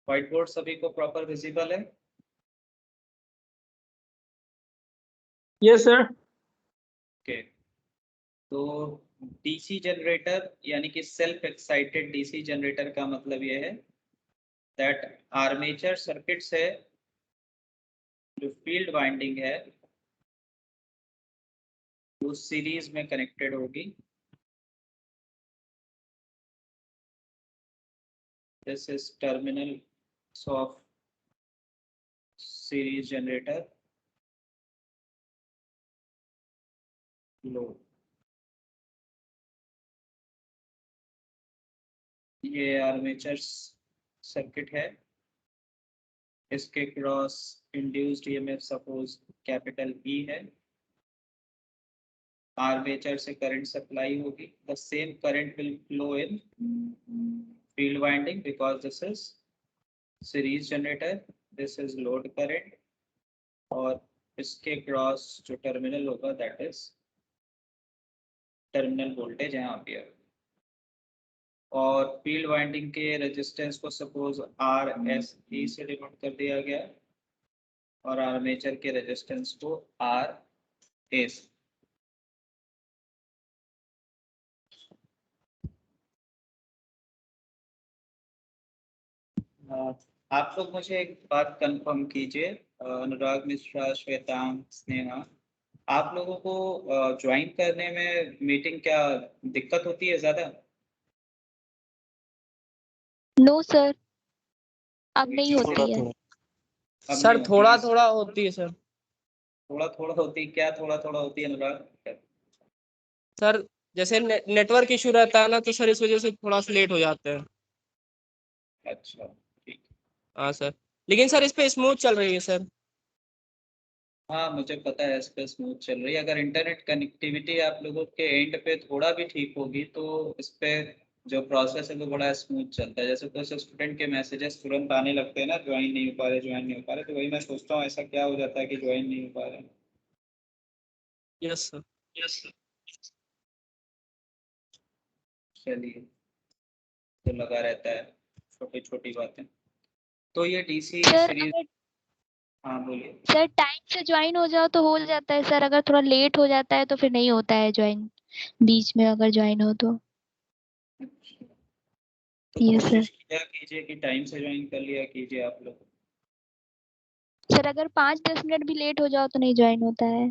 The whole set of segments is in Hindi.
व्हाइट बोर्ड सभी को प्रॉपर विजिबल है? Yes sir. ओके, तो डीसी जनरेटर यानी कि सेल्फ एक्साइटेड डीसी जनरेटर का मतलब ये है दैट आर्मेचर सर्किट से जो फील्ड वाइंडिंग है वो सीरीज में कनेक्टेड होगी। This is terminal of series generator load. ये आर्मेचर सर्किट है, इसके cross induced EMF suppose capital E है। आर्मेचर से करंट सप्लाई होगी। The same current will flow in field winding because this is series generator, this is load current, और इसके क्रॉस जो टर्मिनल होगा दैट इज टर्मिनल वोल्टेज यहाँ पे। और फील्ड वाइंडिंग के रेजिस्टेंस को सपोज RSE से डिनोट कर दिया गया और आर्मेचर के रेजिस्टेंस को RA से। आप लोग मुझे एक बात कंफर्म कीजिए, अनुराग मिश्रा, श्वेतांग, स्नेहा, आप लोगों को ज्वाइन करने में मीटिंग क्या दिक्कत होती है ज़्यादा? नो सर, अब नहीं होती है। अब सर नहीं थोड़ा होती है। थोड़ा होती है सर। थोड़ा थोड़ा होती है? क्या थोड़ा थोड़ा होती है अनुराग? सर जैसे नेटवर्क इशू रहता है ना, तो सर इस वजह से थोड़ा सा लेट हो जाते हैं। अच्छा ठीक। हाँ सर, लेकिन सर इस पे स्मूथ चल रही है सर। हाँ मुझे पता है इस पे स्मूथ चल रही है। अगर इंटरनेट कनेक्टिविटी आप लोगों के एंड पे थोड़ा भी ठीक होगी तो इस पे जो प्रोसेस है वो बड़ा स्मूथ चलता है। जैसे कुछ स्टूडेंट के मैसेजेस तुरंत आने लगते हैं ना, ज्वाइन नहीं हो पा रहे, ज्वाइन नहीं हो पा रहे, तो वही मैं सोचता हूँ ऐसा क्या हो जाता है कि ज्वाइन नहीं हो पा रहे। Yes sir. Yes sir. चलिए, तो लगा रहता है छोटी छोटी बातें। तो ये डीसी सर सीरीज। अगर हाँ बोलिए। सर टाइम से ज्वाइन हो जाओ तो हो जाता है सर, अगर थोड़ा लेट हो जाता है तो फिर नहीं होता है ज्वाइन, बीच में अगर ज्वाइन हो तो। तो यस सर। कोशिश किया कीजिए कि टाइम से ज्वाइन कर लिया कीजिए आप लोग। सर अगर 5-10 मिनट भी लेट हो जाओ तो नहीं ज्वाइन होता है।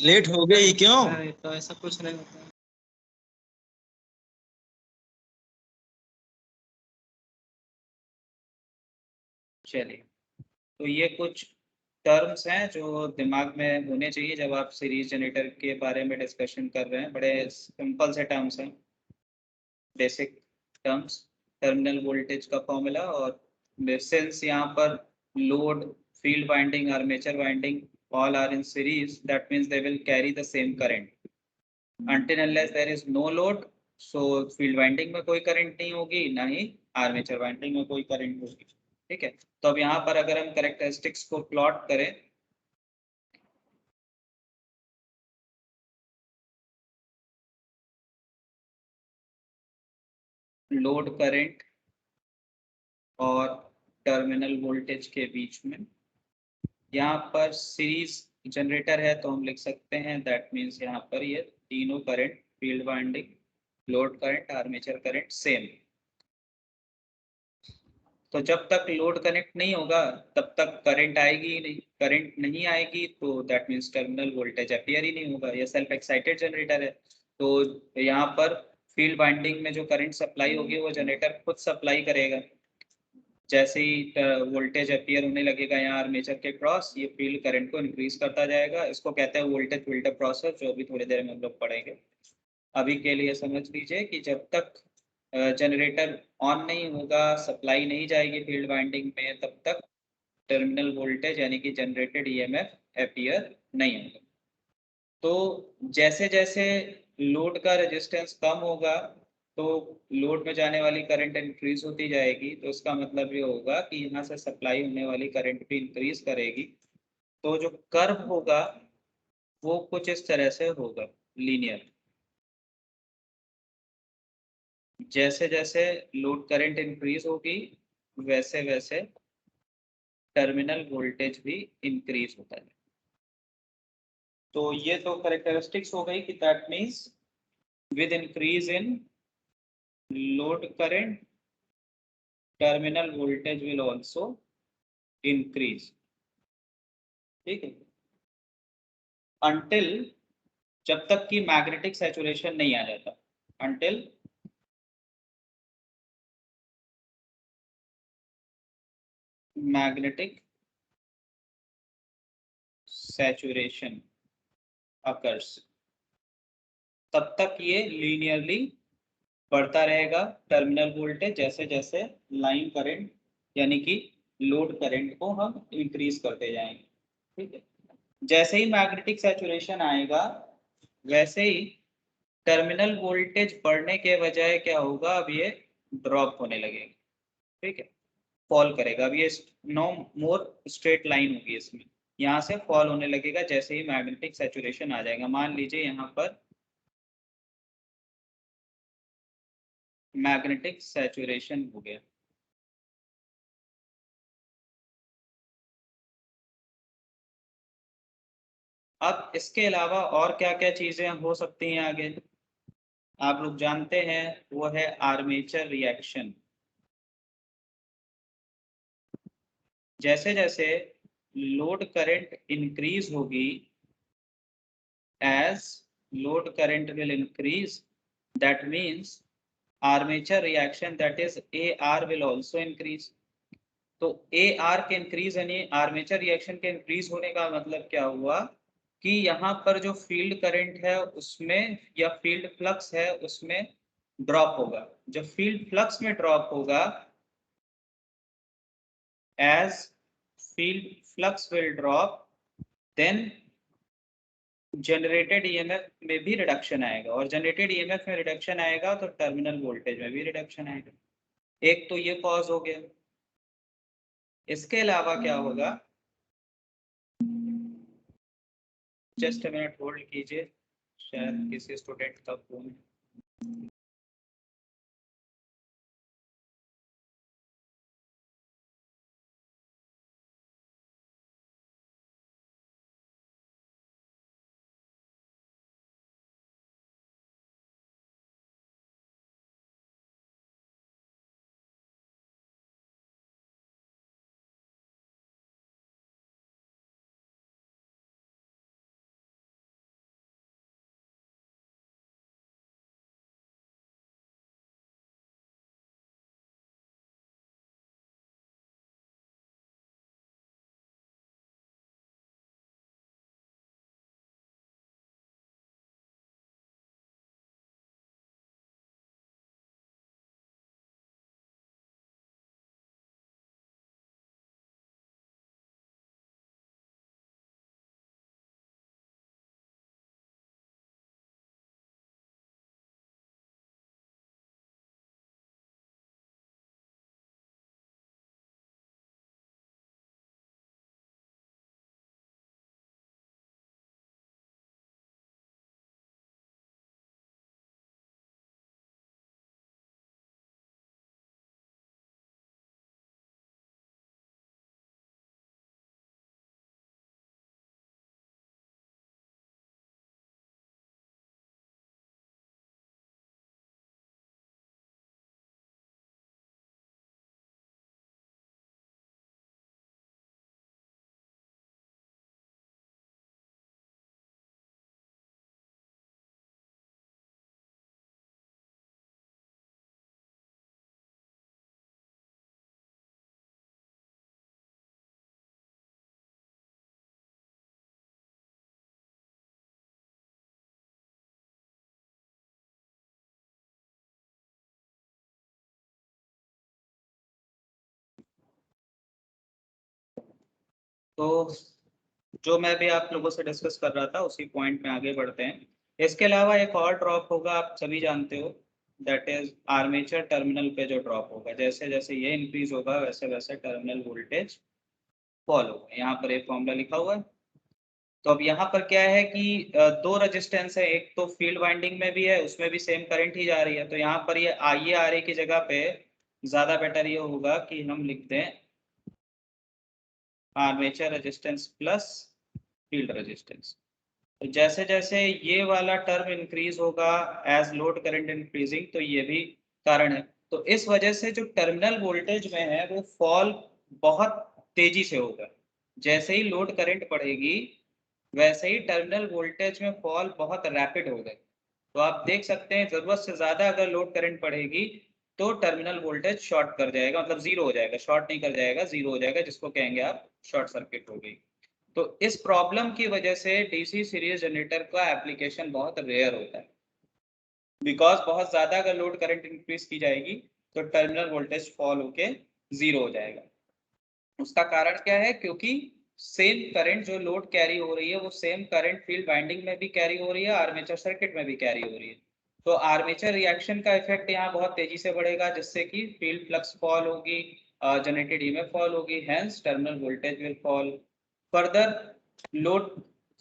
लेट हो गई क्यों? तो ऐसा कुछ नहीं होता है। चलिए, तो ये कुछ टर्म्स हैं जो दिमाग में होने चाहिए जब आप सीरीज जनरेटर के बारे में डिस्कशन कर रहे हैं। बड़े सिंपल से टर्म्स हैं, बेसिक टर्म्स। टर्मिनल वोल्टेज का फॉर्मूला, और सिंस यहाँ पर load, field winding, armature winding all are in series, that means they will carry the same current until unless there is no load। so field winding में कोई करंट नहीं होगी, ना ही आर्मेचर वाइंडिंग में कोई करंट होगी। ठीक है, तो अब यहाँ पर अगर हम कैरेक्टरिस्टिक्स को प्लॉट करें, लोड करंट और टर्मिनल वोल्टेज के बीच में, यहाँ पर सीरीज जनरेटर है तो हम लिख सकते हैं दैट मीन्स यहाँ पर ये तीनों current, field winding, load current, armature current same. तो जब तक लोड कनेक्ट नहीं होगा तब तक करंट आएगी ही नहीं। करंट नहीं आएगी तो that means terminal voltage appear ही नहीं होगा। ये सेल्फ एक्साइटेड जनरेटर है, तो यहाँ पर फील्ड वाइंडिंग में जो करंट सप्लाई होगी वो जनरेटर खुद सप्लाई करेगा। जैसे ही वोल्टेज अपीयर होने लगेगा यहाँ आर्मेचर के क्रॉस, ये फील्ड करंट को इंक्रीज करता जाएगा। इसको कहते हैं वोल्टेज फिल्टर प्रोसेस, जो अभी थोड़ी देर में हम लोग पढ़ेंगे। अभी के लिए समझ लीजिए कि जब तक जनरेटर ऑन नहीं होगा, सप्लाई नहीं जाएगी फील्ड वाइंडिंग में, तब तक टर्मिनल वोल्टेज यानी कि जनरेटेड ईएमएफ अपीयर नहीं होगा। तो जैसे जैसे लोड का रेजिस्टेंस कम होगा तो लोड में जाने वाली करंट इंक्रीज होती जाएगी। तो इसका मतलब ये होगा कि यहाँ से सप्लाई होने वाली करंट भी इंक्रीज करेगी। तो जो कर्व होगा वो कुछ इस तरह से होगा, लीनियर। जैसे जैसे लोड करंट इंक्रीज होगी वैसे वैसे टर्मिनल वोल्टेज भी इंक्रीज होता है। तो ये तो कैरेक्टरिस्टिक्स हो गई कि that means with increase in load current terminal voltage will also increase. ठीक है, अंटिल, जब तक कि मैग्नेटिक सैचुरेशन नहीं आ जाता, अंटिल मैग्नेटिक saturation occurs, तब तक ये लीनियरली बढ़ता रहेगा टर्मिनल वोल्टेज, जैसे जैसे लाइन करंट यानी कि लोड करंट को हम इंक्रीज करते जाएंगे। ठीक है, जैसे ही मैग्नेटिक सैचुरेशन आएगा वैसे ही टर्मिनल वोल्टेज बढ़ने के बजाय क्या होगा, अब ये ड्रॉप होने लगेगा। ठीक है, फॉल करेगा। अब ये नो मोर स्ट्रेट लाइन होगी, इसमें यहाँ से फॉल होने लगेगा जैसे ही मैग्नेटिक सैचुरेशन आ जाएगा। मान लीजिए यहाँ पर मैग्नेटिक सैचुरेशन हो गया, अब इसके अलावा और क्या क्या चीजें हो सकती हैं आगे, आप लोग जानते हैं, वो है आर्मेचर रिएक्शन। जैसे जैसे लोड करंट इंक्रीज होगी, as load current will increase, that means armature reaction, that is AR will also increase। तो AR के इंक्रीज यानी आर्मेचर रिएक्शन के इंक्रीज होने का मतलब क्या हुआ कि यहाँ पर जो फील्ड करंट है उसमें या फील्ड फ्लक्स है उसमें ड्रॉप होगा। जब फील्ड फ्लक्स में ड्रॉप होगा, as field flux will drop, then generated EMF में भी रिडक्शन आएगा, और जनरेटेड ईएमएफ में रिडक्शन आएगा तो टर्मिनल वोल्टेज में भी रिडक्शन आएगा। एक तो ये कॉज हो गया। इसके अलावा क्या होगा, जस्ट मिनट होल्ड कीजिए, शायद किसी स्टूडेंट का फोन। तो जो मैं भी आप लोगों से डिस्कस कर रहा था उसी पॉइंट में आगे बढ़ते हैं। इसके अलावा एक और ड्रॉप होगा, आप सभी जानते हो, दैट इज आर्मेचर टर्मिनल पे जो ड्रॉप होगा। जैसे जैसे ये इंक्रीज होगा वैसे वैसे टर्मिनल वोल्टेज फॉल होगा। यहाँ पर एक फॉर्मूला लिखा हुआ है। तो अब यहाँ पर क्या है कि दो रेजिस्टेंस है, एक तो फील्ड वाइंडिंग में भी है, उसमें भी सेम करंट ही जा रही है। तो यहाँ पर ये आर ए की जगह पे ज्यादा बेटर ये होगा कि हम लिख दें armature resistance plus field resistance. तो जैसे जैसे ये वाला टर्म इंक्रीज होगा एज लोड करंट इंक्रीजिंग, तो ये भी कारण है। तो इस वजह से जो टर्मिनल वोल्टेज में है वो फॉल बहुत तेजी से होगा। जैसे ही लोड करंट बढ़ेगी वैसे ही टर्मिनल वोल्टेज में फॉल बहुत रैपिड होगा। तो आप देख सकते हैं जरूरत से ज्यादा अगर लोड करंट बढ़ेगी तो टर्मिनल वोल्टेज शॉर्ट कर जाएगा, मतलब जीरो हो जाएगा, शॉर्ट नहीं कर जाएगा, जीरो हो जाएगा, जिसको कहेंगे आप शॉर्ट सर्किट हो गई। तो इस प्रॉब्लम की वजह से डीसी सीरीज जनरेटर का एप्लीकेशन बहुत रेयर होता है, बिकॉज बहुत ज्यादा अगर लोड करंट इंक्रीज की जाएगी तो टर्मिनल वोल्टेज फॉल होके जीरो हो जाएगा। उसका कारण क्या है? क्योंकि सेम करंट जो लोड कैरी हो रही है वो सेम करंट फील्ड वाइंडिंग में भी कैरी हो रही है, आर्मेचर सर्किट में भी कैरी हो रही है। तो आर्मेचर रिएक्शन का इफेक्ट यहाँ बहुत तेजी से बढ़ेगा, जिससे कि फील्ड फ्लक्स फॉल होगी, जनरेटेड ईएमएफ फॉल होगी, hence terminal voltage will fall. Further load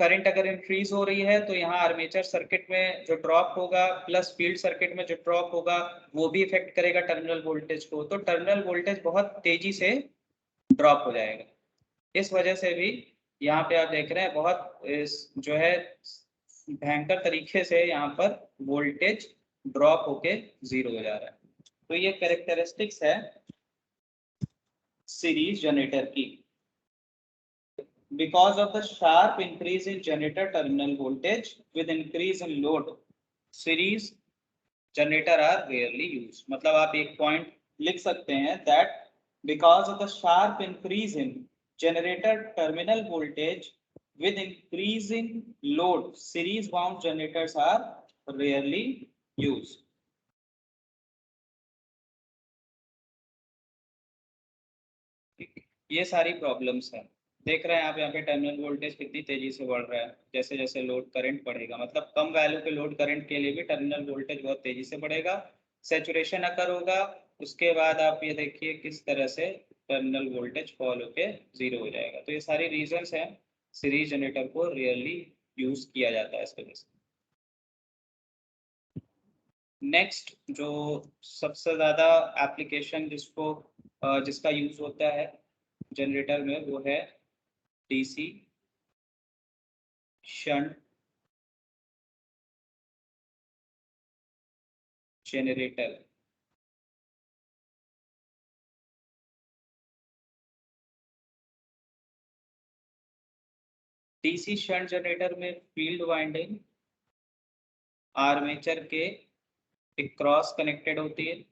current अगर इंक्रीज हो रही है तो यहाँ आर्मेचर सर्किट में जो ड्रॉप होगा प्लस फील्ड सर्किट में जो ड्रॉप होगा वो भी इफेक्ट करेगा टर्मिनल वोल्टेज को। तो टर्मिनल वोल्टेज बहुत तेजी से ड्रॉप हो जाएगा। इस वजह से भी यहाँ पे आप देख रहे हैं बहुत जो है भयंकर तरीके से यहाँ पर वोल्टेज ड्रॉप होके जीरो हो जा रहा है। तो ये कैरेक्टरिस्टिक्स है सीरीज जनरेटर की। Because of the sharp increase in generator terminal voltage with increase in load, series generator are rarely used. मतलब आप एक पॉइंट लिख सकते हैं that because of the sharp increase in generator terminal voltage with increasing load, series wound generators are rarely used. ये सारी प्रॉब्लम्स हैं। देख रहे हैं आप यहाँ पे टर्मिनल वोल्टेज कितनी तेजी से बढ़ रहा है जैसे जैसे लोड करंट बढ़ेगा, मतलब कम वैल्यू के लोड करंट के लिए भी टर्मिनल वोल्टेज बहुत तेजी से बढ़ेगा, सैचुरेशन अकर होगा, उसके बाद आप ये देखिए किस तरह से टर्मिनल वोल्टेज फॉल होके जीरो हो जाएगा। तो ये सारी रीजंस हैं सीरीज जनरेटर को रियरली यूज किया जाता है इस वजह से। नेक्स्ट जो सबसे ज्यादा एप्लीकेशन जिसका यूज होता है जनरेटर में वो है DC shunt generator. DC shunt generator में फील्ड वाइंडिंग आर्मेचर के क्रॉस कनेक्टेड होती है।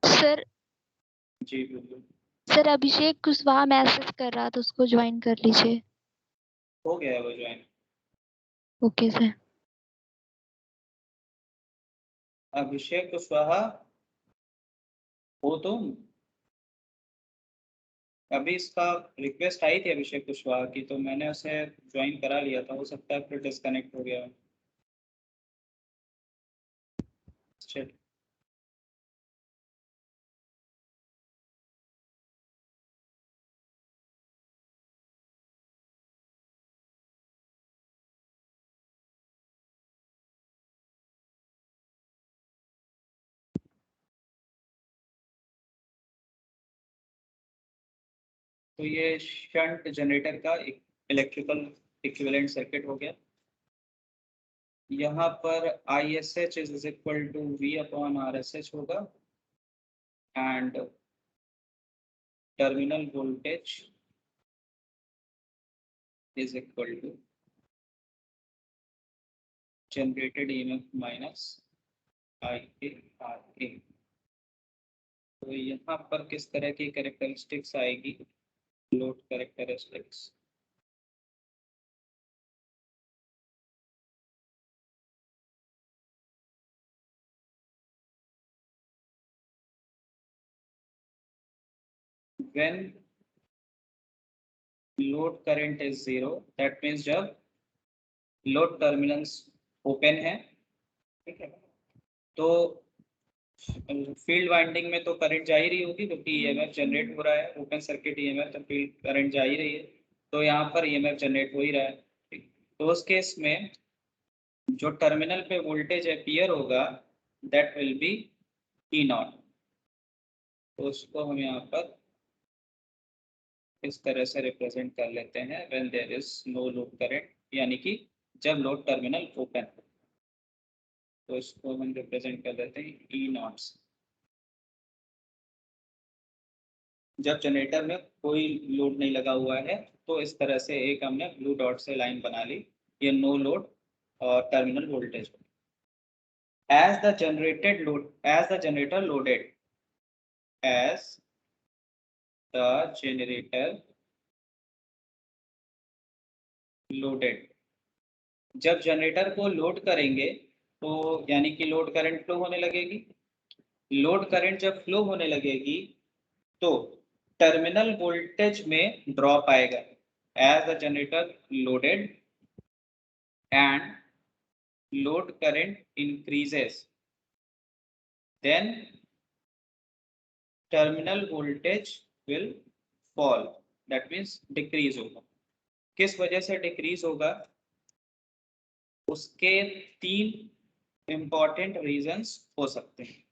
सर जी बिल्कुल। सर अभिषेक कुशवाहा मैसेज कर रहा था, उसको ज्वाइन कर लीजिए। हो गया वो join. Okay sir. Abhishek Kushwaha हो तुम? अभी इसका रिक्वेस्ट आई थी अभिषेक कुशवाहा की, तो मैंने उसे ज्वाइन करा लिया था, हो सकता है फिर डिस्कनेक्ट हो गया। चल तो ये शंट जनरेटर का एक इलेक्ट्रिकल इक्विवेलेंट सर्किट हो गया। यहाँ पर ISH is equal to V/RSH होगा and terminal voltage is equal to generated EMF minus IARA। तो यहाँ पर किस तरह की कैरेक्टरिस्टिक्स आएगी? Load characteristics when load current is zero, that means जब लोड टर्मिनल्स ओपन है, ठीक है। तो फील्ड वाइंडिंग में तो करंट जा ही रही होगी क्योंकि ईएमएफ जनरेट हो रहा है, ओपन सर्किट ईएमएफ, तो फील्ड करंट जा ही रही है, तो यहाँ पर ईएमएफ जनरेट हो ही रहा है, ठीक। तो उस केस में जो टर्मिनल पे वोल्टेज अपीयर होगा that will be E naught. तो उसको हम यहाँ पर इस तरह से रिप्रेजेंट कर लेते हैं when there is no load current, यानी कि जब लोड टर्मिनल ओपन हो, तो इसको हम रिप्रेजेंट कर लेते हैं ई नॉट से। जब जनरेटर में कोई लोड नहीं लगा हुआ है तो इस तरह से एक हमने ब्लू डॉट से लाइन बना ली, ये नो लोड और terminal voltage. as the generator loaded, as the generator loaded, जब जनरेटर को लोड करेंगे तो यानी कि लोड करंट फ्लो होने लगेगी। लोड करंट जब फ्लो होने लगेगी तो टर्मिनल वोल्टेज में ड्रॉप आएगा। As the generator loaded and load current increases, then terminal voltage will fall, that means decrease होगा। किस वजह से डिक्रीज होगा? उसके 3 इंपॉर्टेंट रीजंस हो सकते हैं।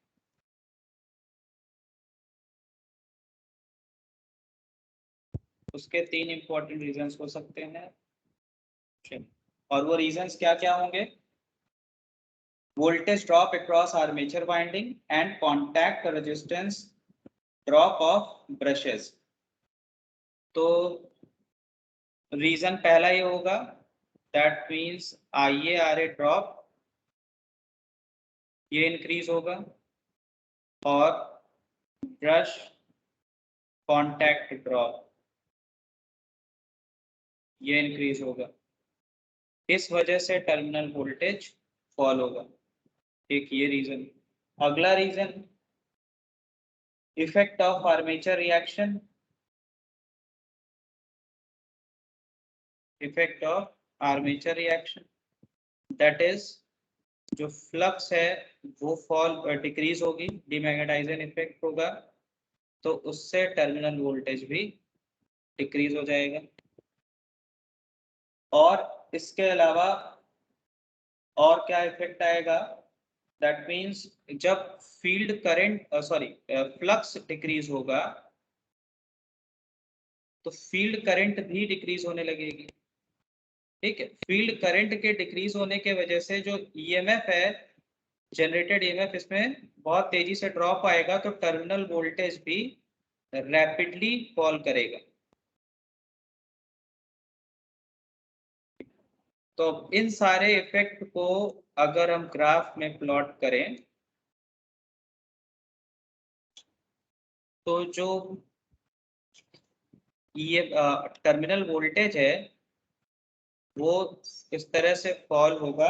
उसके 3 इंपॉर्टेंट रीजंस हो सकते हैं, और वो रीजंस क्या क्या होंगे? Voltage drop across armature winding and contact resistance drop of brushes. तो रीजन पहला ये होगा, दैट मीन्स IaRa ड्रॉप ये इंक्रीज होगा और ब्रश कॉन्टैक्ट ड्रॉप ये इंक्रीज होगा। इस वजह से टर्मिनल वोल्टेज फॉल होगा। एक ये रीजन। अगला reason, effect of armature reaction, effect of armature reaction, that is जो फ्लक्स है वो फॉल डिक्रीज होगी, डीमैग्नेटाइजिंग इफेक्ट होगा, तो उससे टर्मिनल वोल्टेज भी डिक्रीज हो जाएगा। और इसके अलावा और क्या इफेक्ट आएगा? दैट मीन्स जब फील्ड करंट फ्लक्स डिक्रीज होगा तो फील्ड करंट भी डिक्रीज होने लगेगी, ठीक है। फील्ड करंट के डिक्रीज होने के वजह से जो ईएमएफ है, जनरेटेड ईएमएफ, इसमें बहुत तेजी से ड्रॉप आएगा, तो टर्मिनल वोल्टेज भी रैपिडली फॉल करेगा। तो इन सारे इफेक्ट को अगर हम ग्राफ में प्लॉट करें तो जो ये टर्मिनल वोल्टेज है वो इस तरह से फॉल होगा,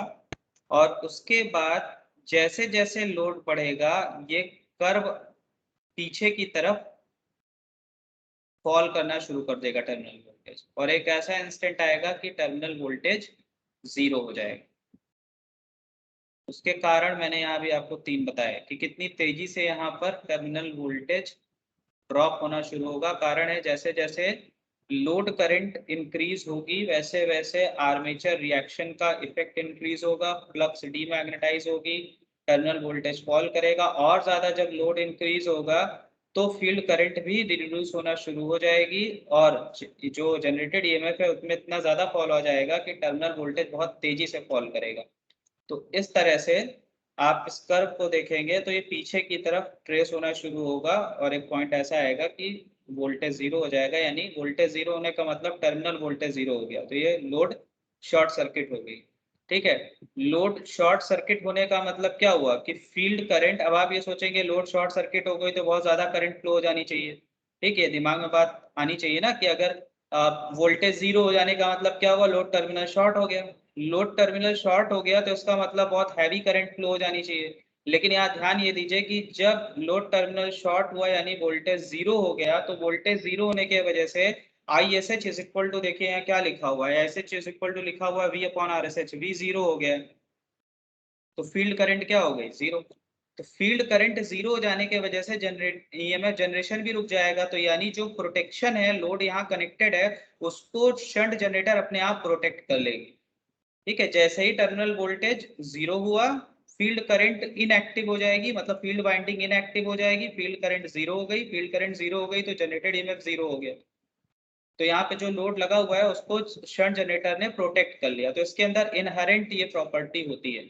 और उसके बाद जैसे जैसे लोड बढ़ेगा ये कर्व पीछे की तरफ फॉल करना शुरू कर देगा टर्मिनल वोल्टेज, और एक ऐसा इंस्टेंट आएगा कि टर्मिनल वोल्टेज 0 हो जाएगा। उसके कारण मैंने यहाँ भी आपको 3 बताए कि कितनी तेजी से यहाँ पर टर्मिनल वोल्टेज ड्रॉप होना शुरू होगा। कारण है जैसे जैसे लोड करंट इंक्रीज होगी वैसे वैसे आर्मेचर रिएक्शन का इफेक्ट इंक्रीज होगा, फ्लक्स डीमैग्नेटाइज होगी, टर्मिनल वोल्टेज फॉल करेगा, और ज्यादा जब लोड इंक्रीज होगा तो फील्ड करंट भी रिड्यूस होना शुरू हो जाएगी, और जो जनरेटेड ईएमएफ है उसमें इतना ज्यादा फॉल हो जाएगा कि टर्मिनल वोल्टेज बहुत तेजी से फॉल करेगा। तो इस तरह से आप इस कर्व को देखेंगे तो ये पीछे की तरफ ट्रेस होना शुरू होगा, और एक पॉइंट ऐसा आएगा कि वोल्टेज 0 हो जाएगा, यानी वोल्टेज 0 होने का मतलब टर्मिनल वोल्टेज 0 हो गया, तो ये लोड शॉर्ट सर्किट हो गई, ठीक है। लोड शॉर्ट सर्किट होने का मतलब क्या हुआ कि फील्ड करंट, अब आप ये सोचेंगे लोड शॉर्ट सर्किट हो गई तो बहुत ज्यादा करंट फ्लो हो जानी चाहिए, ठीक है, दिमाग में बात आनी चाहिए ना कि अगर वोल्टेज 0 हो जाने का मतलब क्या हुआ, लोड टर्मिनल शॉर्ट हो गया। लोड टर्मिनल शॉर्ट हो गया तो इसका मतलब बहुत हैवी करंट फ्लो हो जानी चाहिए। लेकिन यहाँ ध्यान ये दीजिए कि जब लोड टर्मिनल शॉर्ट हुआ यानी वोल्टेज 0 हो गया, तो वोल्टेज 0 होने की वजह से ISH इज इक्वल टू, देखिए यहाँ क्या लिखा हुआ है, ISH इज इक्वल टू लिखा हुआ है V/RSH, V 0 हो गया, तो फील्ड करंट क्या हो गई, जीरो। तो फील्ड करंट जीरो हो जाने की वजह से ईएमएफ जनरेशन भी रुक जाएगा। तो यानी जो प्रोटेक्शन है, लोड यहाँ कनेक्टेड है, उसको शंट जनरेटर अपने आप प्रोटेक्ट कर लेगी। ठीक है, जैसे ही टर्मिनल वोल्टेज जीरो हुआ, फील्ड करंट इनएक्टिव हो जाएगी, मतलब फील्ड वाइंडिंग इनएक्टिव हो जाएगी, फील्ड करंट जीरो हो गई, फील्ड करंट जीरो हो गई तो जनरेटेड ईएमएफ जीरो हो गया। तो यहाँ पे जो लोड लगा हुआ है उसको शंट जनरेटर ने प्रोटेक्ट कर लिया। तो इसके अंदर इनहेरेंट ये प्रॉपर्टी होती है।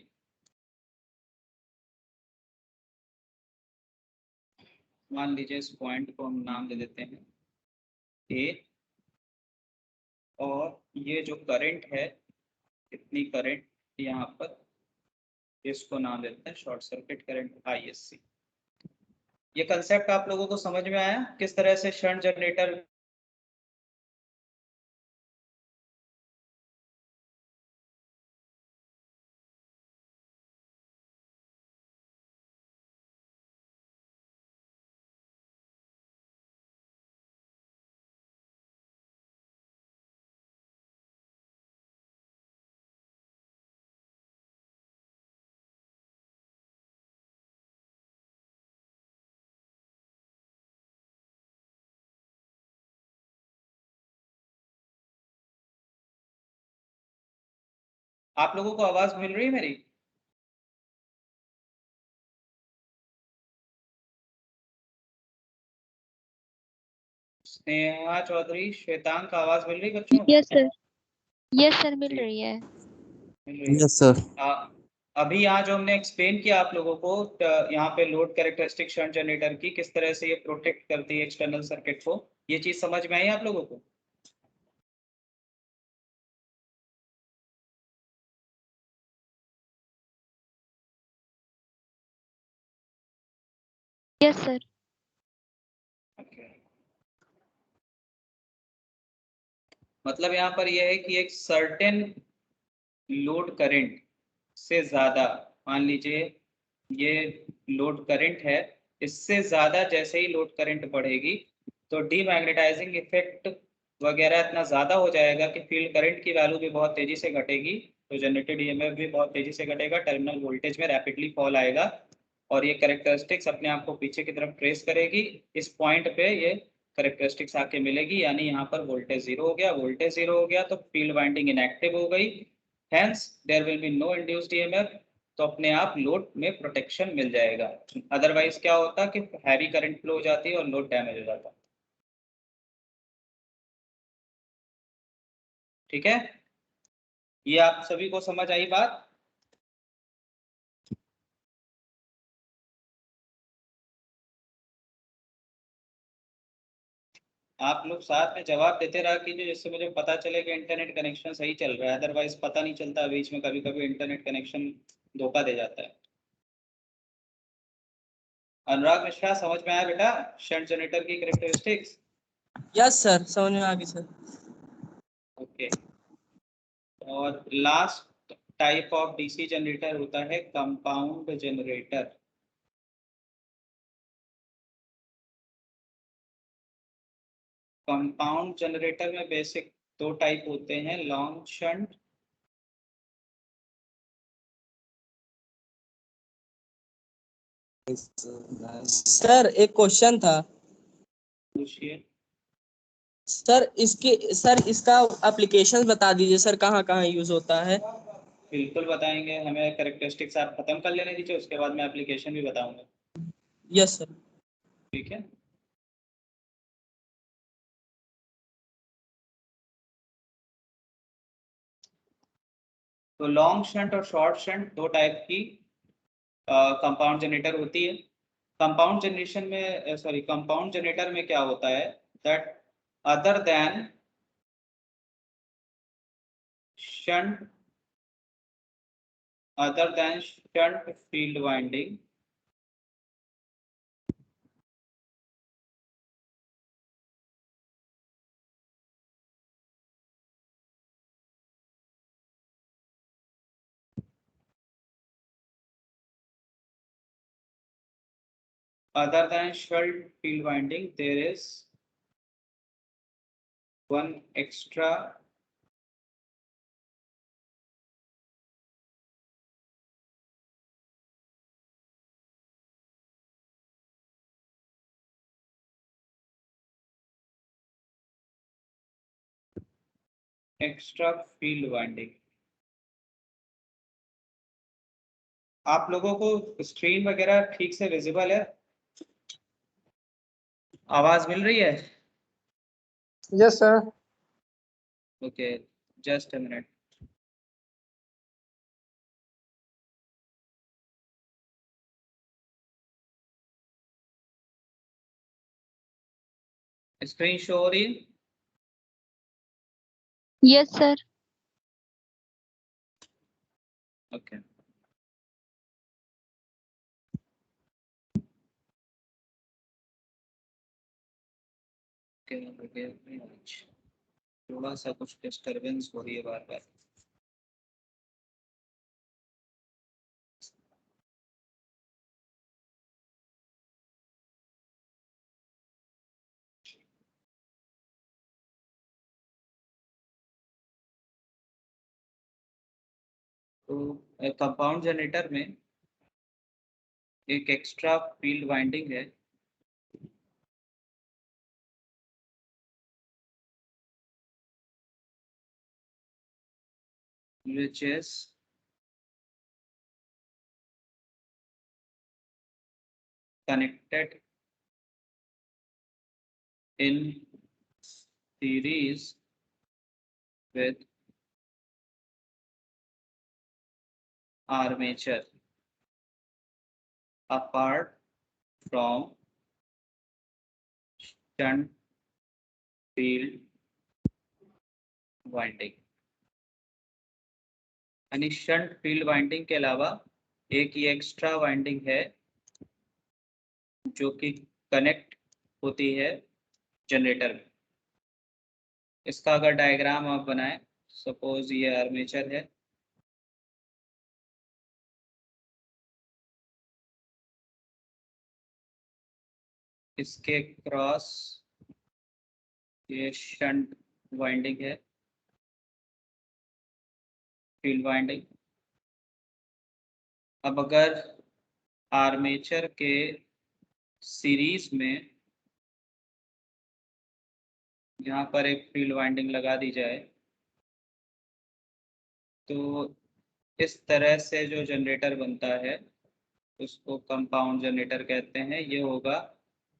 मान लीजिए इस पॉइंट को हम नाम दे देते हैं ए, और ये जो करंट है, इतनी करंट यहाँ पर, इसको नाम देते हैं शॉर्ट सर्किट करंट आईएससी। ये कंसेप्ट आप लोगों को समझ में आया किस तरह से शंट जनरेटर आप लोगों को आवाज मिल रही है मेरी? स्नेहा चौधरी, श्वेतांक, आवाज मिल रही बच्चों? यस सर मिल ठीक, रही है। मिल रही है। Yes sir. अभी यहाँ जो हमने एक्सप्लेन किया आप लोगों को, यहाँ पे लोड कैरेक्टरिस्टिक शंट जनरेटर की किस तरह से ये प्रोटेक्ट करती है एक्सटर्नल सर्किट को, ये चीज समझ में आई आप लोगों को? Yes sir. Okay. मतलब यहाँ पर यह है कि एक सर्टेन लोड करंट से ज्यादा, मान लीजिए ये लोड करंट है, इससे ज्यादा जैसे ही लोड करंट बढ़ेगी तो डीमैग्नेटाइजिंग इफेक्ट वगैरह इतना ज्यादा हो जाएगा कि फील्ड करंट की वैल्यू भी बहुत तेजी से घटेगी, तो जनरेटेड ईएमएफ भी बहुत तेजी से घटेगा, टर्मिनल वोल्टेज में रैपिडली फॉल आएगा, और ये कैरेक्टरिस्टिक्स अपने आप को पीछे की तरफ ट्रेस करेगी। इस पॉइंट पे ये कैरेक्टरिस्टिक्स आके मिलेगी, यानी यहाँ पर वोल्टेज जीरो हो गया, वोल्टेज जीरो हो गया तो फील्ड वाइंडिंग इनएक्टिव हो गई, hence there will be no induced EMF, तो अपने आप लोड में प्रोटेक्शन मिल जाएगा। अदरवाइज क्या होता कि हैवी करंट फ्लो हो जाती है और लोड डैमेज हो जाता। ठीक है, ये आप सभी को समझ आई बात? आप लोग साथ में जवाब देते रहा कीजिए, जिससे मुझे पता चले कि इंटरनेट कनेक्शन सही चल रहा है, अदरवाइज पता नहीं चलता, बीच में कभी कभी इंटरनेट कनेक्शन धोखा दे जाता है। अनुराग मिश्रा, समझ में आया बेटा शंट जनरेटर की कैरेक्टरिस्टिक्स? यस सर, समझ में आ गई सर। ओके। और last type of DC generator होता है कंपाउंड जनरेटर। कंपाउंड जनरेटर में बेसिक दो टाइप होते हैं, लॉन्ग शंट सर एक क्वेश्चन था पूछिए। सर इसका एप्लीकेशन बता दीजिए सर, कहाँ कहाँ यूज होता है? बिल्कुल बताएंगे, हमें कैरेक्टरिस्टिक्स आप खत्म कर लेने दीजिए, उसके बाद मैं एप्लीकेशन भी बताऊंगा। Yes sir. ठीक है, तो लॉन्ग शंट और शॉर्ट शंट दो टाइप की कंपाउंड जनरेटर होती है। कंपाउंड जनरेशन में, सॉरी, कंपाउंड जनरेटर में क्या होता है that other than shunt field winding, other than shunt field winding there is one extra extra field winding. आप लोगों को स्क्रीन वगैरह ठीक से विजिबल है? आवाज मिल रही है? Yes sir. Okay, just a minute. Screen show हो रही है? Yes sir. ओके। थोड़ा सा कुछ डिस्टरबेंस हो रही है बार बार। तो कंपाउंड जनरेटर में एक एक्स्ट्रा फील्ड वाइंडिंग है which is connected in series with armature apart from shunt field winding. यानी शंट फील्ड वाइंडिंग के अलावा एक ये एक्स्ट्रा वाइंडिंग है जो कि कनेक्ट होती है जनरेटर में। इसका अगर डायग्राम आप बनाएं, सपोज ये आर्मेचर है, इसके क्रॉस ये शंट वाइंडिंग है, फील्ड वाइंडिंग। अब अगर आर्मेचर के सीरीज में यहाँ पर एक फील्ड वाइंडिंग लगा दी जाए तो इस तरह से जो जनरेटर बनता है उसको कंपाउंड जनरेटर कहते हैं। ये होगा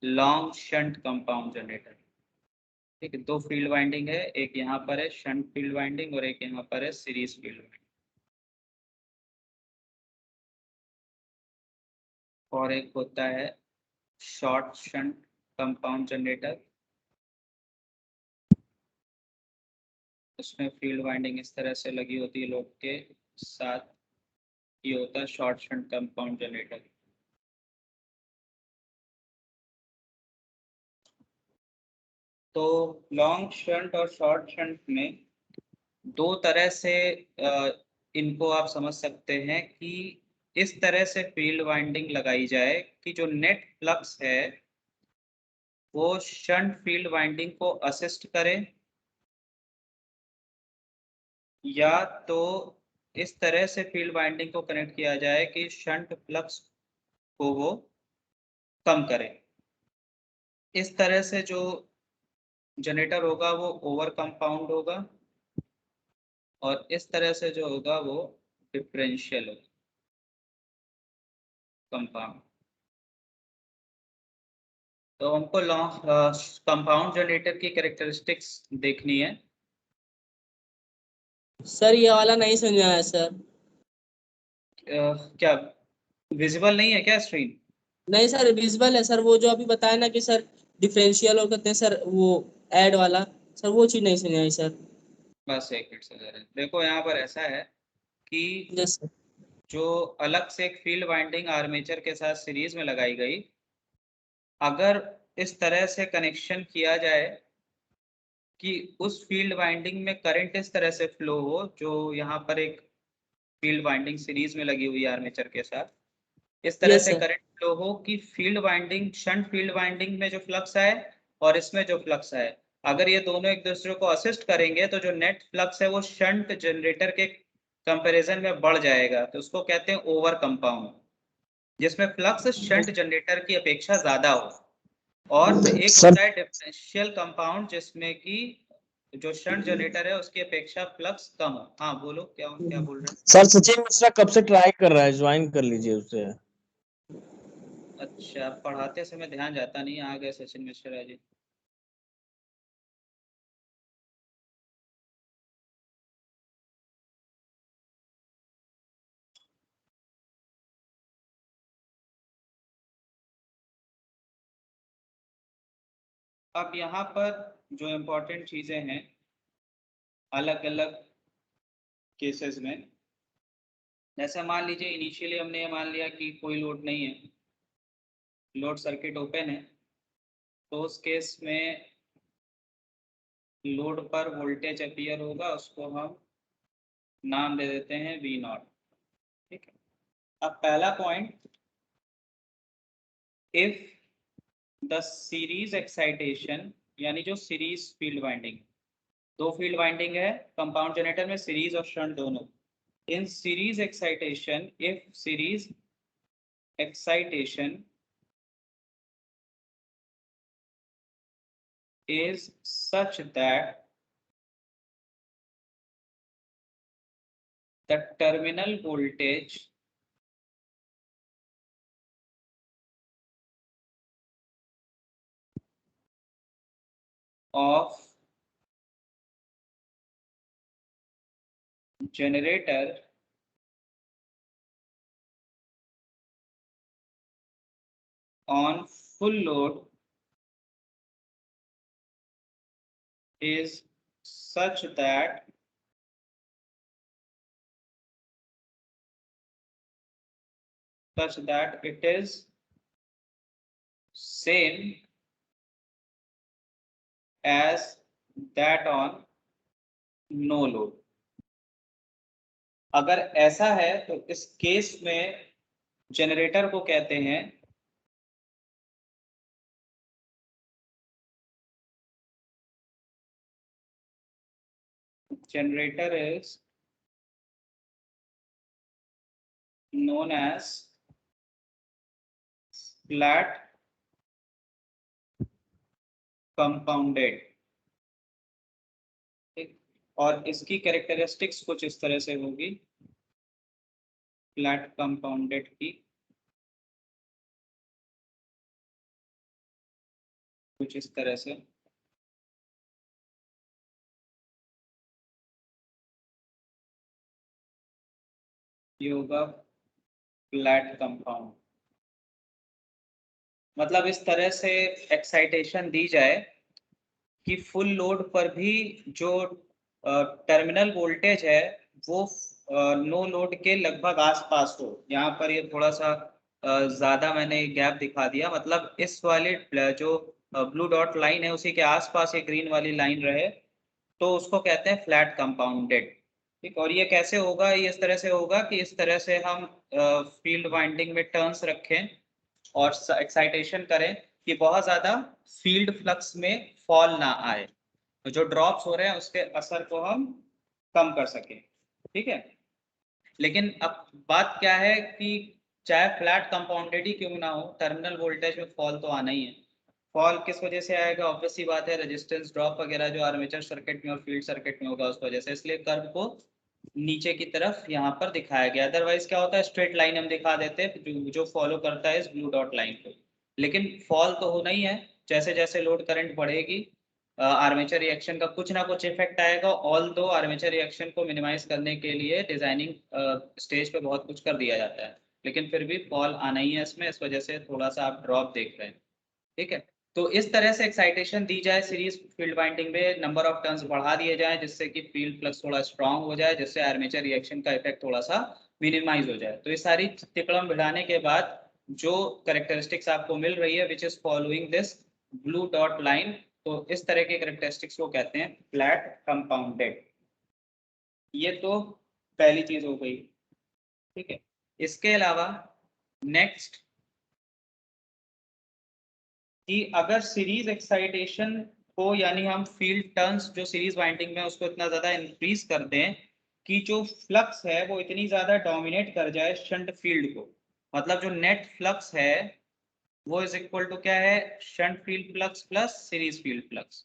लॉन्ग शंट कंपाउंड जनरेटर। ठीक है, दो फील्ड वाइंडिंग है, एक यहाँ पर है शंट फील्ड वाइंडिंग और एक यहाँ पर है सीरीज फील्ड वाइंडिंग। और एक होता है शॉर्ट शंट कंपाउंड जनरेटर, उसमें फील्ड वाइंडिंग इस तरह से लगी होती है लोड के साथ। ये होता है शॉर्ट शंट कंपाउंड जनरेटर। तो लॉन्ग शंट और शॉर्ट शंट में दो तरह से इनको आप समझ सकते हैं कि इस तरह से फील्ड वाइंडिंग लगाई जाए कि जो नेट फ्लक्स है वो शंट फील्ड वाइंडिंग को असिस्ट करे, या तो इस तरह से फील्ड वाइंडिंग को कनेक्ट किया जाए कि शंट फ्लक्स को वो कम करे। इस तरह से जो जनरेटर होगा वो ओवर कंपाउंड होगा और इस तरह से जो होगा वो डिफरेंशियल होगा, कंपाउंड। तो हमको लॉन्ग कंपाउंड जनरेटर की कैरेक्टरिस्टिक्स देखनी है। सर ये वाला नहीं समझ में आया सर। क्या विजिबल नहीं है क्या स्क्रीन? नहीं सर विजिबल है सर, वो जो अभी बताया ना कि सर डिफरेंशियल और कहते हैं सर वो ऐड वाला, सर वो चीज नहीं समझ आई सर। बस एक मिनट से जरा देखो, यहाँ पर ऐसा है कि यस सर। जो अलग से एक फील्ड वाइंडिंग आर्मेचर के साथ सीरीज में लगाई गई, अगर इस तरह से कनेक्शन किया जाए कि उस फील्ड वाइंडिंग में करंट इस तरह से फ्लो हो, जो यहाँ पर एक फील्ड वाइंडिंग सीरीज में लगी हुई है आर्मेचर के साथ, इस तरह यस से सर। करंट फ्लो हो कि field winding shunt field winding में जो फ्लक्स है और इसमें जो फ्लक्स है, अगर ये दोनों एक दूसरे को असिस्ट करेंगे तो जो नेट फ्लक्स है वो शंट जनरेटर के कंपैरिजन में बढ़ जाएगा। तो उसको कहते हैं ओवर कंपाउंड, जिसमें फ्लक्स शंट जनरेटर की अपेक्षा ज्यादा हो। और एक सर होता है डिफरेंशियल कंपाउंड, जिसमें कि जो शंट जनरेटर है उसकी अपेक्षा फ्लक्स कम हो। हाँ बोलो, क्या क्या बोल रहे हैं? सर सचिन मिश्रा कब से ट्राई कर रहा है, ज्वाइन कर लीजिए उसे। अच्छा, पढ़ाते समय ध्यान जाता नहीं, आ गए सचिन मिश्रा जी। अब यहाँ पर जो इम्पोर्टेंट चीजें हैं अलग अलग केसेस में, जैसे मान लीजिए इनिशियली हमने ये मान लिया कि कोई लोड नहीं है, लोड सर्किट ओपन है, तो उस केस में लोड पर वोल्टेज अपीयर होगा, उसको हम नाम दे देते हैं V नॉट। ठीक है, अब पहला point, if the series excitation, यानी जो सीरीज फील्ड वाइंडिंग, दो फील्ड वाइंडिंग है कंपाउंड जनरेटर में, सीरीज और शंट दोनों, in series excitation, if series excitation is such that the terminal voltage of generator on full load is such that it is same as that on no load। अगर ऐसा है तो इस केस में जनरेटर को कहते हैं generator is known as flat compounded। और इसकी कैरेक्टरिस्टिक्स कुछ इस तरह से होगी, फ्लैट कंपाउंडेड की कुछ इस तरह से, ये होगा फ्लैट कंपाउंड। मतलब इस तरह से एक्साइटेशन दी जाए कि फुल लोड पर भी जो टर्मिनल वोल्टेज है वो नो लोड के लगभग आसपास हो। यहाँ पर ये थोड़ा सा ज्यादा मैंने गैप दिखा दिया, मतलब इस वाले जो ब्लू डॉट लाइन है उसी के आसपास ये ग्रीन वाली लाइन रहे, तो उसको कहते हैं फ्लैट कंपाउंडेड। ठीक, और ये कैसे होगा? ये इस तरह से होगा कि इस तरह से हम फील्ड वाइंडिंग में टर्न्स रखें और एक्साइटेशन करें कि बहुत ज्यादा फील्ड फ्लक्स में फॉल ना आए, तो जो ड्रॉप्स हो रहे हैं उसके असर को हम कम कर सकें। ठीक है, लेकिन अब बात क्या है कि चाहे फ्लैट कंपाउंडेड ही क्यों ना हो, टर्मिनल वोल्टेज में फॉल तो आना ही है। फॉल किस वजह से आएगा? ऑब्वियस सी बात है, रेजिस्टेंस ड्रॉप वगैरह जो आर्मेचर सर्किट में और फील्ड सर्किट में होगा उस वजह से, इसलिए कर्व को नीचे की तरफ यहाँ पर दिखाया गया। अदरवाइज क्या होता है, स्ट्रेट लाइन हम दिखा देते हैं जो फॉलो करता है इस ब्लू डॉट लाइन को, लेकिन फॉल तो होना ही है। जैसे जैसे लोड करंट बढ़ेगी आर्मेचर रिएक्शन का कुछ ना कुछ इफेक्ट आएगा। ऑल दो आर्मेचर रिएक्शन को मिनिमाइज करने के लिए डिजाइनिंग स्टेज पे बहुत कुछ कर दिया जाता है, लेकिन फिर भी फॉल आना ही है इसमें, इस वजह से थोड़ा सा आप ड्रॉप देख रहे हैं। ठीक है, तो इस तरह से एक्साइटेशन दी जाए सीरीज फील्ड वाइंडिंग में, नंबर ऑफ टर्न्स बढ़ा दिए जाए जिससे कि फील्ड फ्लक्स थोड़ा स्ट्रांग हो जाए, जिससे आर्मेचर रिएक्शन का इफेक्ट थोड़ा सा मिनिमाइज हो जाए। तो ये सारी तिकड़म बढ़ाने के बाद जो कैरेक्टरिस्टिक्स आपको मिल रही है which is following this blue dot line, तो इस तरह के कैरेक्टरिस्टिक्स को कहते हैं फ्लैट कंपाउंडेड। ये तो पहली चीज हो गई। ठीक है, इसके अलावा नेक्स्ट कि अगर सीरीज एक्साइटेशन को, यानी हम फील्ड टर्न्स जो सीरीज वाइंडिंग में उसको इतना ज्यादा इंक्रीज कर दें कि जो फ्लक्स है वो इतनी ज्यादा डोमिनेट कर जाए शंट फील्ड को, मतलब जो नेट फ्लक्स है वो इज इक्वल टू क्या है, shunt field flux plus series field flux.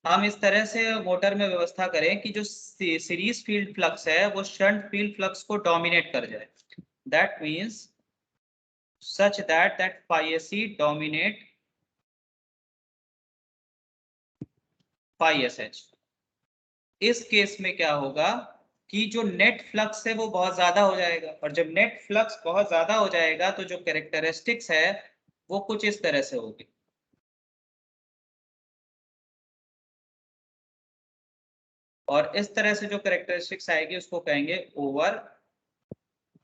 हम इस तरह से मोटर में व्यवस्था करें कि जो सीरीज फील्ड फ्लक्स है वो शंट फील्ड फ्लक्स को डोमिनेट कर जाए। That means such that phi SE dominate phi SH। इस केस में क्या होगा कि जो नेट फ्लक्स है वो बहुत ज्यादा हो जाएगा, और जब नेट फ्लक्स बहुत ज्यादा हो जाएगा तो जो कैरेक्टरिस्टिक्स है वो कुछ इस तरह से होगी। और इस तरह से जो कैरेक्टरिस्टिक्स आएगी उसको कहेंगे ओवर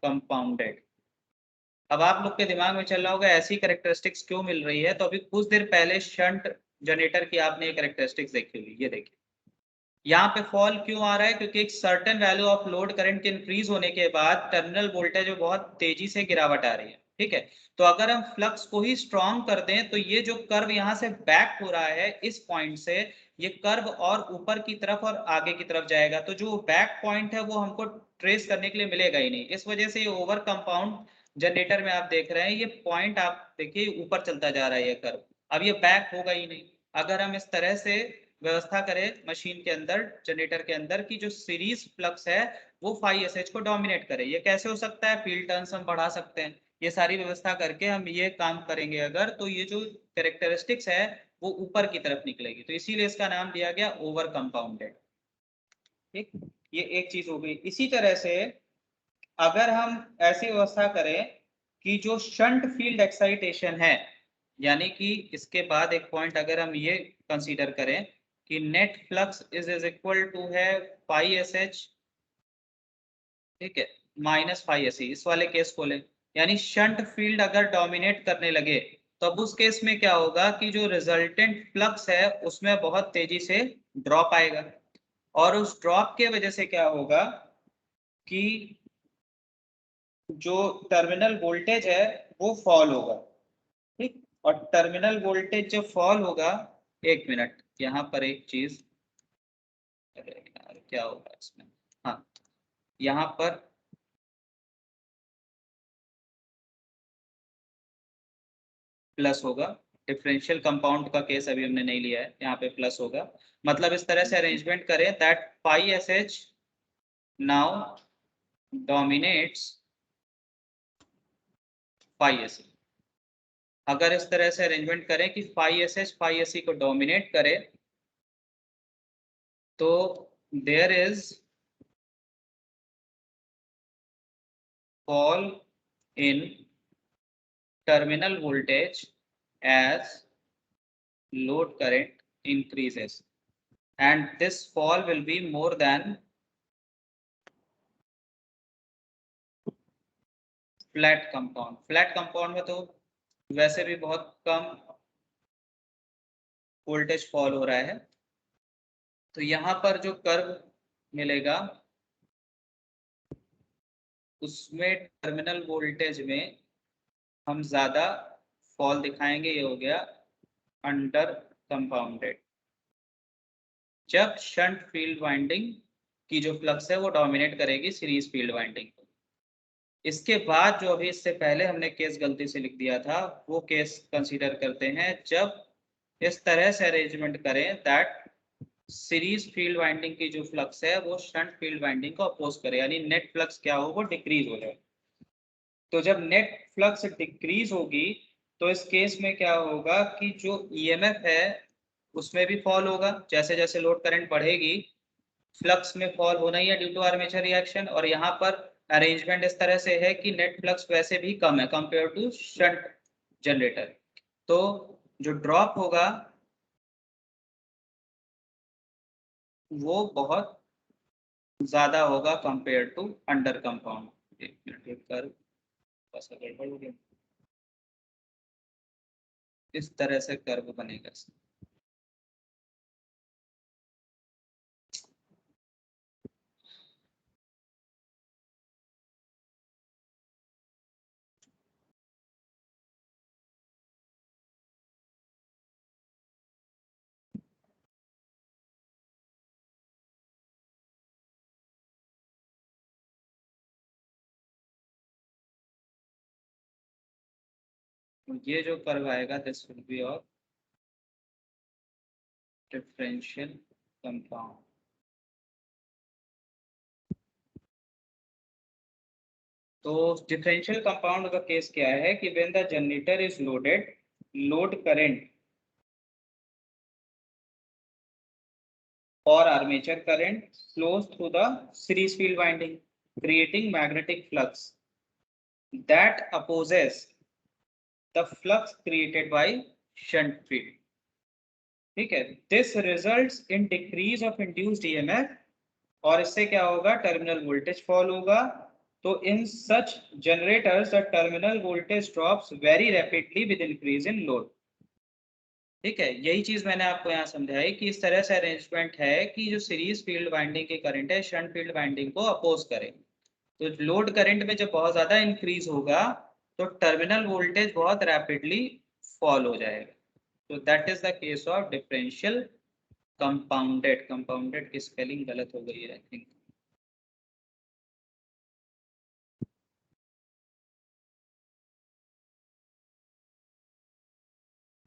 कंपाउंडेड। अब आप लोग के दिमाग में चल रहा होगा ऐसी कैरेक्टरिस्टिक्स क्यों मिल रही है, तो अभी कुछ देर पहले शंट जनरेटर की आपने कैरेक्टरिस्टिक्स देखी हुई, ये देखिए यहाँ पे फॉल क्यों आ रहा है, क्योंकि एक certain value of load current के इंक्रीज होने के बाद टर्मिनल वोल्टेज में बहुत तेजी से गिरावट आ रही है। ठीक है, तो अगर हम फ्लक्स को ही स्ट्रॉन्ग कर दें तो ये जो कर्व यहाँ से बैक हो रहा है इस पॉइंट से, ये कर्व और ऊपर की तरफ और आगे की तरफ जाएगा, तो जो बैक पॉइंट है वो हमको ट्रेस करने के लिए मिलेगा ही नहीं। इस वजह से ये ओवर कंपाउंड जनरेटर में आप देख रहे हैं ये पॉइंट आप देखिए ऊपर चलता जा रहा है ये कर्व, अब ये बैक होगा ही नहीं। अगर हम इस तरह से व्यवस्था करें मशीन के अंदर, जनरेटर के अंदर, की जो सीरीज फ्लक्स है वो फाई एसएच को डोमिनेट करे, ये कैसे हो सकता है, फील्ड टर्न्स हम बढ़ा सकते हैं, ये सारी व्यवस्था करके हम ये काम करेंगे अगर, तो ये जो कैरेक्टरिस्टिक्स है वो ऊपर की तरफ निकलेगी, तो इसीलिए इसका नाम दिया गया ओवर कंपाउंडेड। ठीक, ये एक चीज हो गई। इसी तरह से अगर हम ऐसी व्यवस्था करें कि जो शंट फील्ड एक्साइटेशन है, यानी कि इसके बाद एक पॉइंट अगर हम ये कंसीडर करें कि net flux is equal to है पाई एस एच, ठीक है, माइनस फाई एस, इस वाले केस को लें, यानी शंट फील्ड अगर डोमिनेट करने लगे तो अब उस केस में क्या होगा कि जो रिजल्टेंट फ्लक्स है उसमें बहुत तेजी से ड्रॉप आएगा, और उस ड्रॉप के वजह से क्या होगा कि जो टर्मिनल वोल्टेज है वो फॉल होगा। ठीक, और टर्मिनल वोल्टेज जब फॉल होगा, एक मिनट यहाँ पर एक चीज, अरे यार क्या होगा इसमें, हाँ यहाँ पर प्लस होगा, डिफरेंशियल कंपाउंड का केस अभी हमने नहीं लिया है, यहाँ पे प्लस होगा, मतलब इस तरह से अरेंजमेंट करें that pi S H now dominates pi S. अगर इस तरह से अरेंजमेंट करें कि phi S H phi S को डोमिनेट करे, तो there is fall in terminal voltage as load current increases, and this fall will be more than flat compound. Flat compound में तो वैसे भी बहुत कम वोल्टेज फॉल हो रहा है, तो यहाँ पर जो कर्व मिलेगा उसमें टर्मिनल वोल्टेज में हम ज्यादा फॉल दिखाएंगे, ये हो गया अंडर कंपाउंडेड, जब शंट फील्ड वाइंडिंग की जो फ्लक्स है वो डोमिनेट करेगी सीरीज फील्ड वाइंडिंग को। इसके बाद जो अभी इससे पहले हमने केस गलती से लिख दिया था वो केस कंसीडर करते हैं जब इस तरह से अरेंजमेंट करें दैट सीरीज फील्ड वाइंडिंग की जो फ्लक्स है वो शंट फील्ड वाइंडिंग को अपोज करे, यानी नेट फ्लक्स क्या हो, वो डिक्रीज हो जाए। तो जब नेट फ्लक्स डिक्रीज होगी तो इस केस में क्या होगा कि जो ईएमएफ है उसमें भी फॉल होगा, जैसे जैसे लोड करंट बढ़ेगी फ्लक्स में फॉल होना ही है ड्यू टू आर्मेचर रिएक्शन, और यहाँ पर अरेंजमेंट इस तरह से है कि नेट फ्लक्स वैसे भी कम है कंपेयर टू शंट जनरेटर, तो जो ड्रॉप होगा वो बहुत ज्यादा होगा कंपेयर टू अंडर कंपाउंड। एक मिनट एक कर, बस गड़बड़ हो गया, इस तरह से कर्व बनेगा। ये जो कर्व आएगा this will be of differential compound. तो डिफरेंशियल कंपाउंड का केस क्या है कि when the generator is loaded, load current or armature current flows through the series field winding, creating magnetic flux that opposes the flux created by shunt field. ठीक है, this results in decrease of induced EMF, और इससे क्या होगा, टर्मिनल वोल्टेज फॉल होगा। तो in such generators the terminal voltage drops very rapidly with increase in load। ठीक है, यही चीज मैंने आपको यहाँ समझाई कि इस तरह से अरेंजमेंट है कि जो सीरीज फील्ड वाइंडिंग की करंट है शंट फील्ड वाइंडिंग को अपोज करे। तो लोड करंट में जब बहुत ज्यादा इंक्रीज होगा तो टर्मिनल वोल्टेज बहुत रैपिडली फॉल हो जाएगा। तो that is the case of differential compounded. Compounded की स्पेलिंग गलत हो गई है आई थिंक।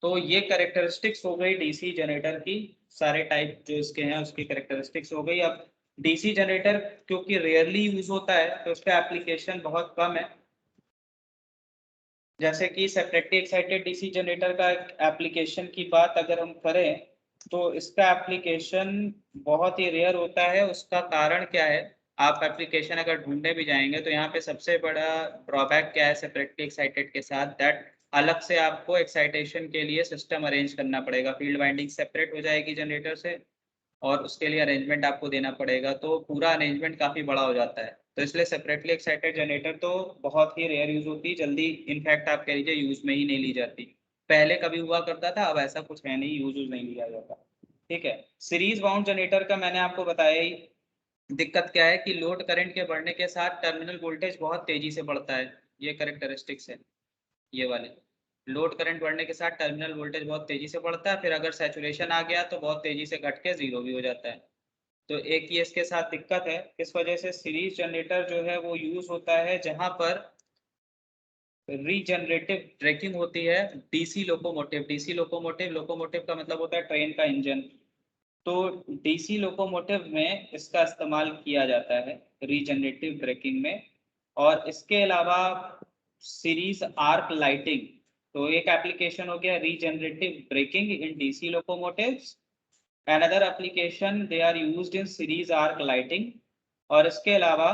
तो ये कैरेक्टरिस्टिक्स हो गई डीसी जनरेटर की, सारे टाइप जो इसके हैं उसकी कैरेक्टरिस्टिक्स हो गई। अब डीसी जनरेटर क्योंकि रेयरली यूज होता है तो उसका एप्लीकेशन बहुत कम है। जैसे कि सेपरेटली एक्साइटेड डीसी जनरेटर का एप्लीकेशन की बात अगर हम करें तो इसका एप्लीकेशन बहुत ही रेयर होता है। उसका कारण क्या है, आप एप्लीकेशन अगर ढूंढने भी जाएंगे तो यहाँ पे सबसे बड़ा ड्रॉबैक क्या है सेपरेटली एक्साइटेड के साथ, दैट अलग से आपको एक्साइटेशन के लिए सिस्टम अरेंज करना पड़ेगा। फील्ड वाइंडिंग सेपरेट हो जाएगी जनरेटर से और उसके लिए अरेंजमेंट आपको देना पड़ेगा, तो पूरा अरेंजमेंट काफ़ी बड़ा हो जाता है। तो इसलिए सेपरेटली एक्साइटेड जनरेटर तो बहुत ही रेयर यूज होती है, जल्दी इनफैक्ट आप कह लीजिए यूज में ही नहीं ली जाती। पहले कभी हुआ करता था, अब ऐसा कुछ है नहीं, यूज नहीं लिया जाता। ठीक है, सीरीज बाउंड जनरेटर का मैंने आपको बताया ही। दिक्कत क्या है कि लोड करंट के बढ़ने के साथ टर्मिनल वोल्टेज बहुत तेजी से बढ़ता है, ये कैरेक्टरिस्टिक्स है ये वाले। लोड करंट बढ़ने के साथ टर्मिनल वोल्टेज बहुत तेजी से बढ़ता है, फिर अगर सैचुरेशन आ गया तो बहुत तेजी से घट के जीरो भी हो जाता है। तो एक ये इसके साथ दिक्कत है। इस वजह से सीरीज जनरेटर जो है वो यूज होता है जहां पर रीजनरेटिव ब्रेकिंग होती है। DC locomotive, DC locomotive, locomotive का मतलब होता है ट्रेन का इंजन। तो डीसी लोकोमोटिव में इसका इस्तेमाल किया जाता है रीजनरेटिव ब्रेकिंग में। और इसके अलावा सीरीज आर्क लाइटिंग, तो एक एप्लीकेशन हो गया regenerative braking in DC locomotives. Another application they are used in series arc lighting. और इसके अलावा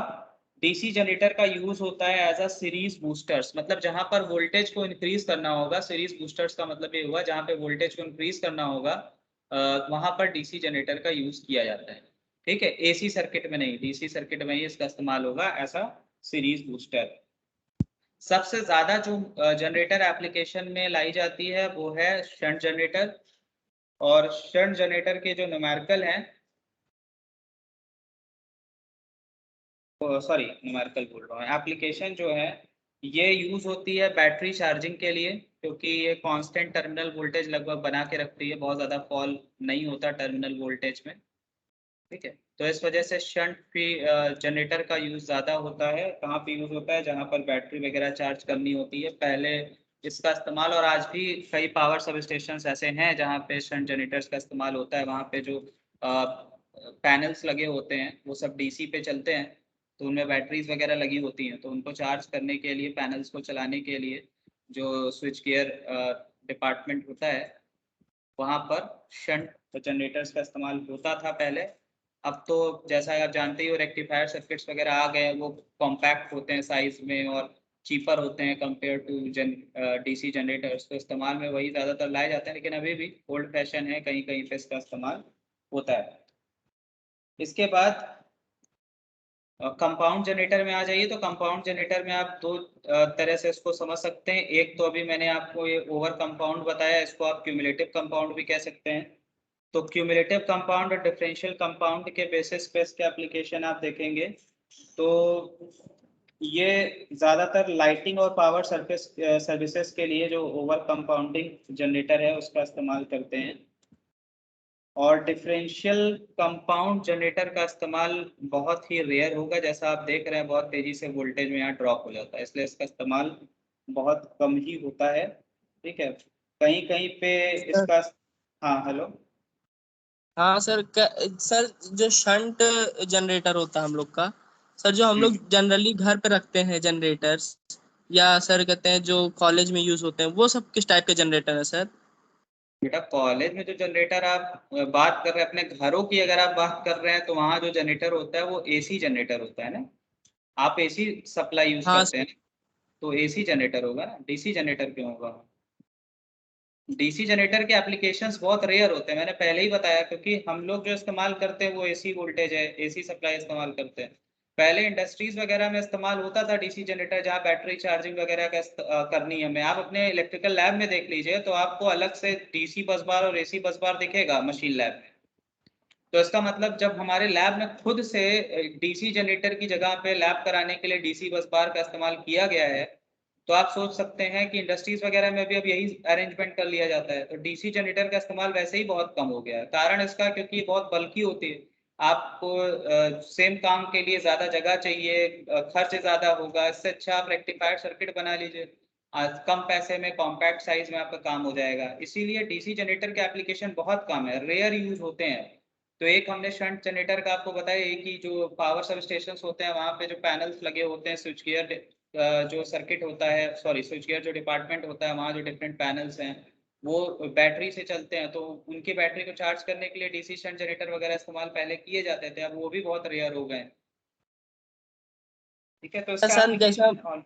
डीसी जनरेटर का यूज होता है एज अ सीरीज बूस्टर्स, मतलब जहां पर वोल्टेज को इंक्रीज करना होगा। सीरीज बूस्टर्स का मतलब ये हुआ जहां पे वोल्टेज को इंक्रीज करना होगा वहां पर डीसी जनरेटर का यूज किया जाता है। ठीक है, एसी सर्किट में नहीं, डीसी सर्किट में ही इसका इस्तेमाल होगा ऐसा सीरीज बूस्टर। सबसे ज्यादा जो जनरेटर एप्लीकेशन में लाई जाती है वो है शंट जनरेटर। और शंट जनरेटर के जो न्यूमेरिकल हैं, सॉरी न्यूमेरिकल बोल रहा हूँ, एप्लीकेशन जो है ये यूज होती है बैटरी चार्जिंग के लिए, क्योंकि ये कांस्टेंट टर्मिनल वोल्टेज लगभग बना के रखती है, बहुत ज्यादा फॉल नहीं होता टर्मिनल वोल्टेज में। ठीक है, तो इस वजह से शंट जनरेटर का यूज ज्यादा होता है। कहाँ पे यूज होता है, जहाँ पर बैटरी वगैरह चार्ज करनी होती है पहले इसका इस्तेमाल। और आज भी कई पावर सब स्टेशन ऐसे हैं जहाँ पे शंट जनरेटर्स का इस्तेमाल होता है। वहाँ पे जो पैनल्स लगे होते हैं वो सब डीसी पे चलते हैं, तो उनमें बैटरीज वगैरह लगी होती हैं, तो उनको चार्ज करने के लिए, पैनल्स को चलाने के लिए जो स्विच गियर डिपार्टमेंट होता है वहाँ पर शंट जनरेटर्स का इस्तेमाल होता था पहले। अब तो जैसा आप जानते ही हो रेक्टिफायर सर्किट्स वगैरह आ गए, वो कॉम्पैक्ट होते हैं साइज में और चीपर होते हैं कंपेयर टू डीसी जनरेटर्स, तो इस्तेमाल में वही ज़्यादातर लाए जाते हैं। लेकिन अभी भी ओल्ड फैशन है, कहीं कहीं पे इसका इस्तेमाल होता है। इसके बाद कंपाउंड जनरेटर में आ जाइए। तो कंपाउंड जनरेटर में आप दो तरह से इसको समझ सकते हैं। एक तो अभी मैंने आपको ये ओवर कंपाउंड बताया, इसको आप क्यूमुलेटिव कंपाउंड भी कह सकते हैं। तो क्यूमुलेटिव कंपाउंड और डिफरेंशियल कंपाउंड के बेसिस पे इसके एप्लीकेशन आप देखेंगे तो ये ज़्यादातर लाइटिंग और पावर सर्विसेज के लिए जो ओवर कंपाउंडिंग जनरेटर है उसका इस्तेमाल करते हैं। और डिफरेंशियल कंपाउंड जनरेटर का इस्तेमाल बहुत ही रेयर होगा, जैसा आप देख रहे हैं बहुत तेजी से वोल्टेज में यहाँ ड्रॉप हो जाता है, इसलिए इसका इस्तेमाल बहुत कम ही होता है। ठीक है, कहीं कहीं पे इसका, हाँ हेलो। हाँ सर, सर जो शंट जनरेटर होता है हम लोग का, सर जो हम लोग जनरली घर पे रखते हैं जनरेटर्स, या सर कहते हैं जो कॉलेज में यूज होते हैं, वो सब किस टाइप के जनरेटर है सर? बेटा कॉलेज में जो जनरेटर आप बात कर रहे हैं अपने घरों की, अगर आप बात कर रहे हैं तो वहाँ जो जनरेटर होता है वो एसी जनरेटर होता है ना। आप एसी सप्लाई यूज हाँ करते सर। हैं, तो एसी जनरेटर होगा ना, डीसी जनरेटर क्यों होगा? डीसी जनरेटर के एप्लीकेशंस बहुत रेयर होते हैं, मैंने पहले ही बताया, क्योंकि हम लोग जो इस्तेमाल करते हैं वो एसी वोल्टेज है, एसी सप्लाई इस्तेमाल करते हैं। पहले इंडस्ट्रीज वगैरह में इस्तेमाल होता था डीसी जनरेटर, जहाँ बैटरी चार्जिंग वगैरह का करनी है। मैं आप अपने इलेक्ट्रिकल लैब में देख लीजिए तो आपको अलग से डीसी बस बार और एसी बस बार दिखेगा मशीन लैब में। तो इसका मतलब जब हमारे लैब में खुद से डीसी जनरेटर की जगह पे लैब कराने के लिए डीसी बस बार का इस्तेमाल किया गया है, तो आप सोच सकते हैं कि इंडस्ट्रीज वगैरह में भी अब यही अरेंजमेंट कर लिया जाता है। तो डीसी जनरेटर का इस्तेमाल वैसे ही बहुत कम हो गया है। कारण इसका क्योंकि बहुत बल्कि होती है, आपको सेम काम के लिए ज्यादा जगह चाहिए, खर्च ज्यादा होगा। इससे अच्छा आप रेक्टिफायर सर्किट बना लीजिए, आज कम पैसे में कॉम्पैक्ट साइज में आपका काम हो जाएगा। इसीलिए डीसी जनरेटर के एप्लीकेशन बहुत कम है, रेयर यूज होते हैं। तो एक हमने शंट जनरेटर का आपको बताया, एक ही जो पावर सब स्टेशन होते हैं वहाँ पे जो पैनल्स लगे होते हैं, स्विच गियर जो सर्किट होता है, सॉरी स्विच गियर जो डिपार्टमेंट होता है, वहाँ जो डिफरेंट पैनल्स हैं वो बैटरी से चलते हैं। तो उनकी बैटरी को चार्ज करने के लिए डीसी शंट जनरेटर वगैरह इस्तेमाल पहले किए जाते थे, अब वो भी बहुत रेयर हो गए हैं। ठीक है, तो इसका सर जैसा, एप्लीकेशन।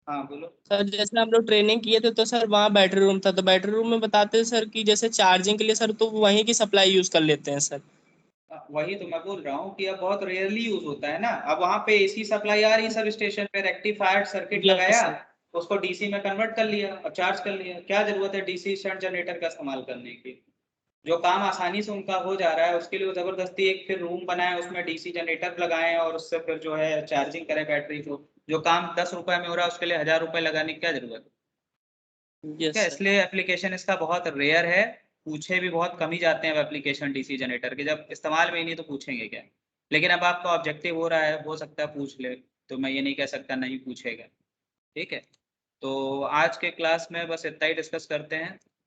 हाँ बोलो। सर जैसे हम लोग ट्रेनिंग किए थे तो सर वहाँ बैटरी रूम था, तो बैटरी रूम में बताते थे सर कि जैसे चार्जिंग के लिए सर तो वहीं की सप्लाई यूज कर लेते हैं सर। वही तो मैं बोल रहा हूँ कि अब बहुत रेयरली यूज होता है ना। अब वहां पे एसी सप्लाई आ रही सब स्टेशन पे, रेक्टिफायर सर्किट यस लगाया, सर। उसको डीसी में कन्वर्ट कर लिया और चार्ज कर लिया। क्या जरूरत है डीसी शंट जनरेटर का इस्तेमाल करने की? जो काम आसानी से उनका हो जा रहा है उसके लिए वो जबरदस्ती एक फिर रूम बनाए, उसमें डीसी जनरेटर लगाएं और उससे फिर जो है चार्जिंग करें बैटरी को। जो काम 10 रुपए में हो रहा है उसके लिए 1000 रुपए लगाने की क्या जरूरत है? ठीक यस है, सर। इसलिए एप्लीकेशन इसका बहुत रेयर है। पूछे भी बहुत कम ही जाते हैं एप्लीकेशन डीसी जनरेटर के, जब इस्तेमाल में ही नहीं तो पूछेंगे क्या? लेकिन अब आपका ऑब्जेक्टिव हो रहा है, हो सकता है पूछ ले, तो मैं ये नहीं कह सकता नहीं पूछेगा। ठीक है, तो आज के क्लास में बस इतना ही डिस्कस करते हैं।